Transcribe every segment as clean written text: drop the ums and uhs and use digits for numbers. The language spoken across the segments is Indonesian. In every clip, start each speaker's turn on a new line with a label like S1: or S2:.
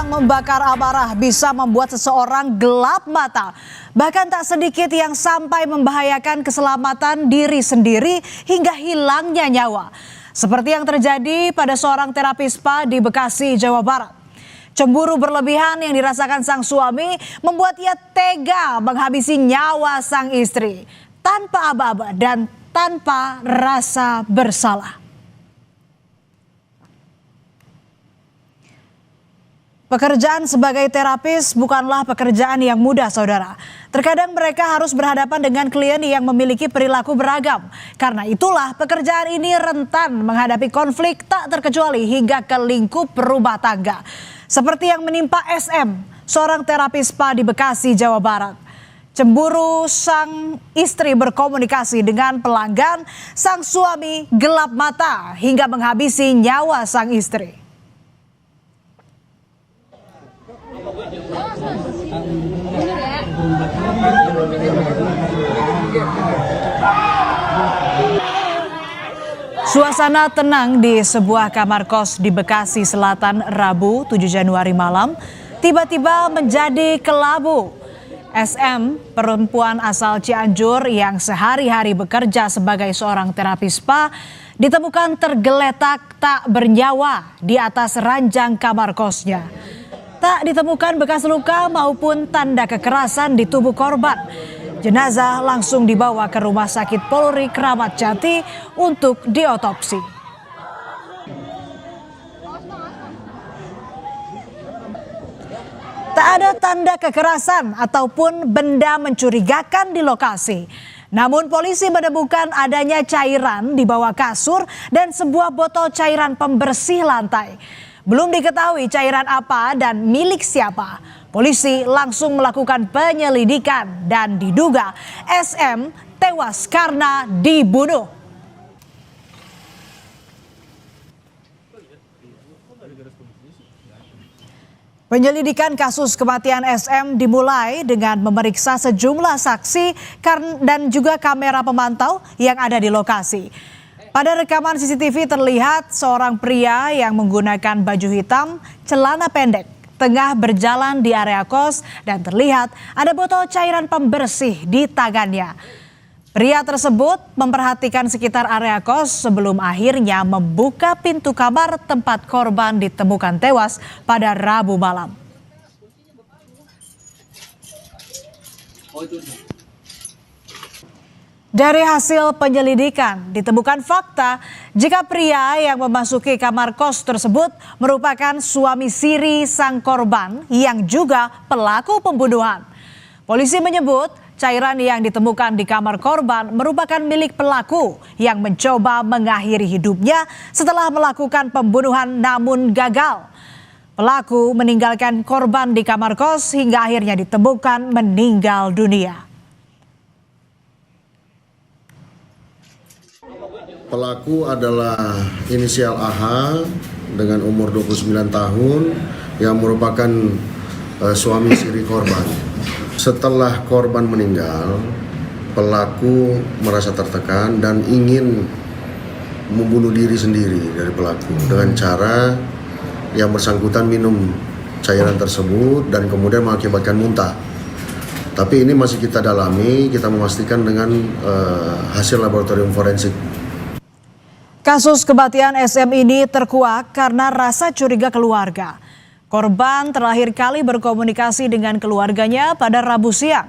S1: Pisang membakar amarah bisa membuat seseorang gelap mata. Bahkan tak sedikit yang sampai membahayakan keselamatan diri sendiri hingga hilangnya nyawa. Seperti yang terjadi pada seorang terapis spa di Bekasi, Jawa Barat. Cemburu berlebihan yang dirasakan sang suami membuat ia tega menghabisi nyawa sang istri tanpa aba-aba dan tanpa rasa bersalah. Pekerjaan sebagai terapis bukanlah pekerjaan yang mudah, saudara. Terkadang mereka harus berhadapan dengan klien yang memiliki perilaku beragam. Karena itulah pekerjaan ini rentan menghadapi konflik tak terkecuali hingga ke lingkup rumah tangga. Seperti yang menimpa SM, seorang terapis spa di Bekasi, Jawa Barat. Cemburu sang istri berkomunikasi dengan pelanggan, sang suami gelap mata hingga menghabisi nyawa sang istri. Suasana tenang di sebuah kamar kos di Bekasi Selatan Rabu 7 Januari malam tiba-tiba menjadi kelabu. SM, perempuan asal Cianjur yang sehari-hari bekerja sebagai seorang terapis spa, ditemukan tergeletak tak bernyawa di atas ranjang kamar kosnya. Tak ditemukan bekas luka maupun tanda kekerasan di tubuh korban. Jenazah langsung dibawa ke Rumah Sakit Polri Kramat Jati untuk diotopsi. Tak ada tanda kekerasan ataupun benda mencurigakan di lokasi. Namun polisi menemukan adanya cairan di bawah kasur dan sebuah botol cairan pembersih lantai. Belum diketahui cairan apa dan milik siapa. Polisi langsung melakukan penyelidikan dan diduga SM tewas karena dibunuh. Penyelidikan kasus kematian SM dimulai dengan memeriksa sejumlah saksi dan juga kamera pemantau yang ada di lokasi. Pada rekaman CCTV terlihat seorang pria yang menggunakan baju hitam, celana pendek, tengah berjalan di area kos dan terlihat ada botol cairan pembersih di tangannya. Pria tersebut memperhatikan sekitar area kos sebelum akhirnya membuka pintu kamar tempat korban ditemukan tewas pada Rabu malam. Dari hasil penyelidikan ditemukan fakta jika pria yang memasuki kamar kos tersebut merupakan suami siri sang korban yang juga pelaku pembunuhan. Polisi menyebut cairan yang ditemukan di kamar korban merupakan milik pelaku yang mencoba mengakhiri hidupnya setelah melakukan pembunuhan namun gagal. Pelaku meninggalkan korban di kamar kos hingga akhirnya ditemukan meninggal dunia.
S2: Pelaku adalah inisial AH dengan umur 29 tahun yang merupakan suami siri korban. Setelah korban meninggal, pelaku merasa tertekan dan ingin membunuh diri sendiri dari pelaku dengan cara yang bersangkutan minum cairan tersebut dan kemudian mengakibatkan muntah. Tapi ini masih kita dalami, kita memastikan dengan hasil laboratorium forensik.
S1: Kasus kematian SM ini terkuak karena rasa curiga keluarga. Korban terakhir kali berkomunikasi dengan keluarganya pada Rabu siang.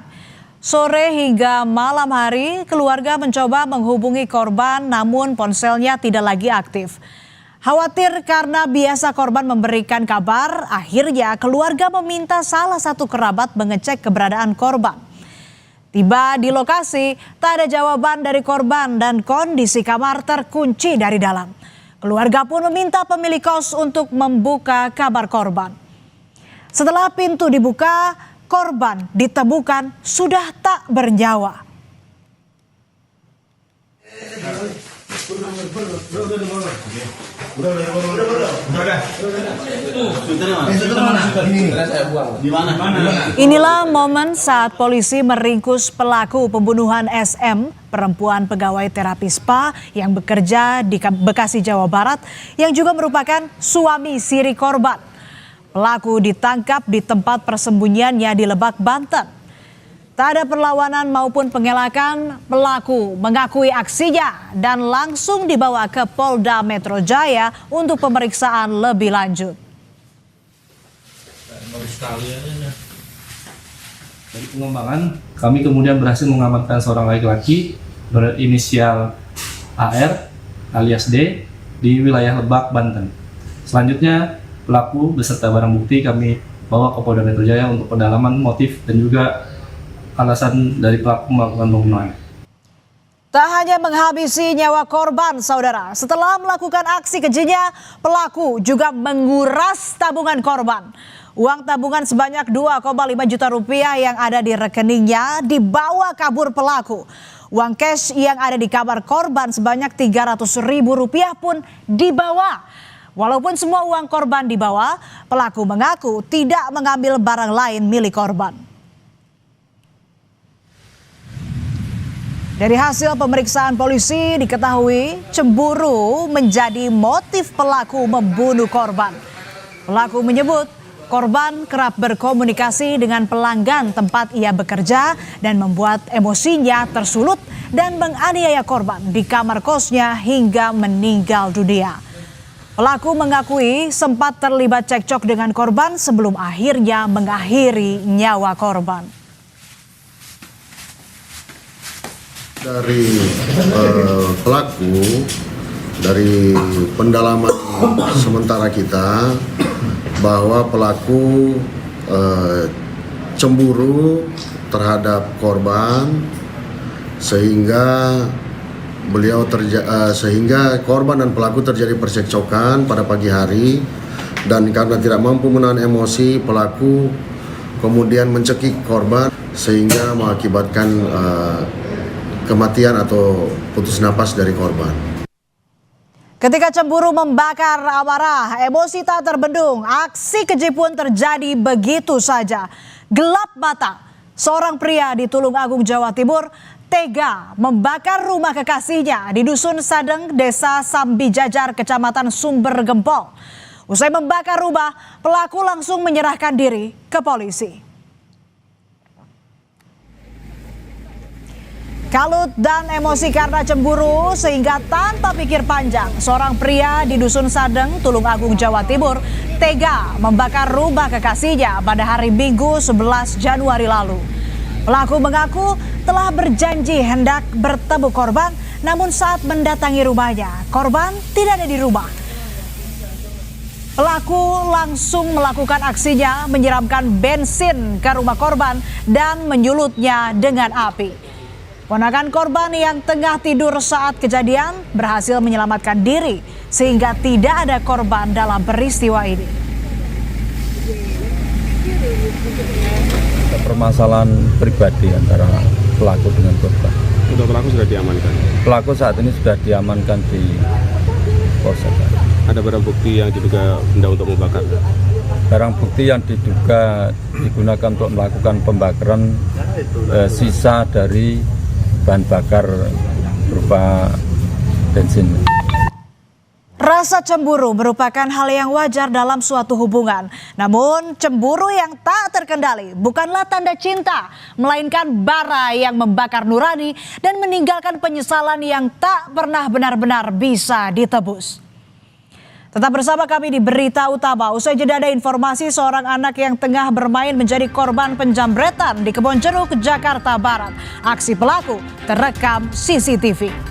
S1: Sore hingga malam hari, keluarga mencoba menghubungi korban namun ponselnya tidak lagi aktif. Khawatir karena biasa korban memberikan kabar, akhirnya keluarga meminta salah satu kerabat mengecek keberadaan korban. Tiba di lokasi, tak ada jawaban dari korban dan kondisi kamar terkunci dari dalam. Keluarga pun meminta pemilik kos untuk membuka kamar korban. Setelah pintu dibuka, korban ditemukan sudah tak bernyawa. Inilah momen saat polisi meringkus pelaku pembunuhan SM, perempuan pegawai terapi spa yang bekerja di Bekasi, Jawa Barat, yang juga merupakan suami siri korban. Pelaku ditangkap di tempat persembunyiannya di Lebak, Banten. Tak ada perlawanan maupun pengelakan, pelaku mengakui aksinya dan langsung dibawa ke Polda Metro Jaya untuk pemeriksaan lebih lanjut.
S3: Dari pengembangan, kami kemudian berhasil mengamankan seorang laki-laki berinisial AR alias D di wilayah Lebak, Banten. Selanjutnya, pelaku beserta barang bukti kami bawa ke Polda Metro Jaya untuk pendalaman motif dan juga alasan dari pelaku melakukan pembunuhan.
S1: Tak hanya menghabisi nyawa korban, saudara. Setelah melakukan aksi kejinya, pelaku juga menguras tabungan korban. Uang tabungan sebanyak 2,5 juta rupiah yang ada di rekeningnya dibawa kabur pelaku. Uang cash yang ada di kamar korban sebanyak 300.000 rupiah pun dibawa. Walaupun semua uang korban dibawa, pelaku mengaku tidak mengambil barang lain milik korban. Dari hasil pemeriksaan polisi diketahui cemburu menjadi motif pelaku membunuh korban. Pelaku menyebut korban kerap berkomunikasi dengan pelanggan tempat ia bekerja dan membuat emosinya tersulut dan menganiaya korban di kamar kosnya hingga meninggal dunia. Pelaku mengakui sempat terlibat cekcok dengan korban sebelum akhirnya mengakhiri nyawa korban.
S2: Dari pelaku, dari pendalaman sementara kita, bahwa pelaku cemburu terhadap korban sehingga sehingga korban dan pelaku terjadi percekcokan pada pagi hari, dan karena tidak mampu menahan emosi, pelaku kemudian mencekik korban sehingga mengakibatkan kematian atau putus napas dari korban.
S1: Ketika cemburu membakar amarah, emosi tak terbendung, aksi keji pun terjadi begitu saja. Gelap mata, seorang pria di Tulungagung, Jawa Timur tega membakar rumah kekasihnya di Dusun Sadeng, Desa Sambijajar, Kecamatan Sumber Gempol. Usai membakar rumah, pelaku langsung menyerahkan diri ke polisi. Kalut dan emosi karena cemburu sehingga tanpa pikir panjang, seorang pria di Dusun Sadeng, Tulungagung, Jawa Timur tega membakar rumah kekasihnya pada hari Minggu 11 Januari lalu. Pelaku mengaku telah berjanji hendak bertemu korban, namun saat mendatangi rumahnya, korban tidak ada di rumah. Pelaku langsung melakukan aksinya menyiramkan bensin ke rumah korban dan menyulutnya dengan api. Ponakan korban yang tengah tidur saat kejadian berhasil menyelamatkan diri sehingga tidak ada korban dalam peristiwa ini.
S4: Permasalahan pribadi antara pelaku dengan korban.
S5: Untuk pelaku sudah diamankan?
S4: Pelaku saat ini sudah diamankan di Polsek.
S5: Ada barang bukti yang diduga benda untuk membakar?
S4: Barang bukti yang diduga digunakan untuk melakukan pembakaran sisa dari bahan bakar berupa bensin.
S1: Rasa cemburu merupakan hal yang wajar dalam suatu hubungan. Namun cemburu yang tak terkendali bukanlah tanda cinta, melainkan bara yang membakar nurani dan meninggalkan penyesalan yang tak pernah benar-benar bisa ditebus. Tetap bersama kami di Berita Utama. Usai jeda ada informasi seorang anak yang tengah bermain menjadi korban penjambretan di Kebonjeruk, Jakarta Barat. Aksi pelaku terekam CCTV.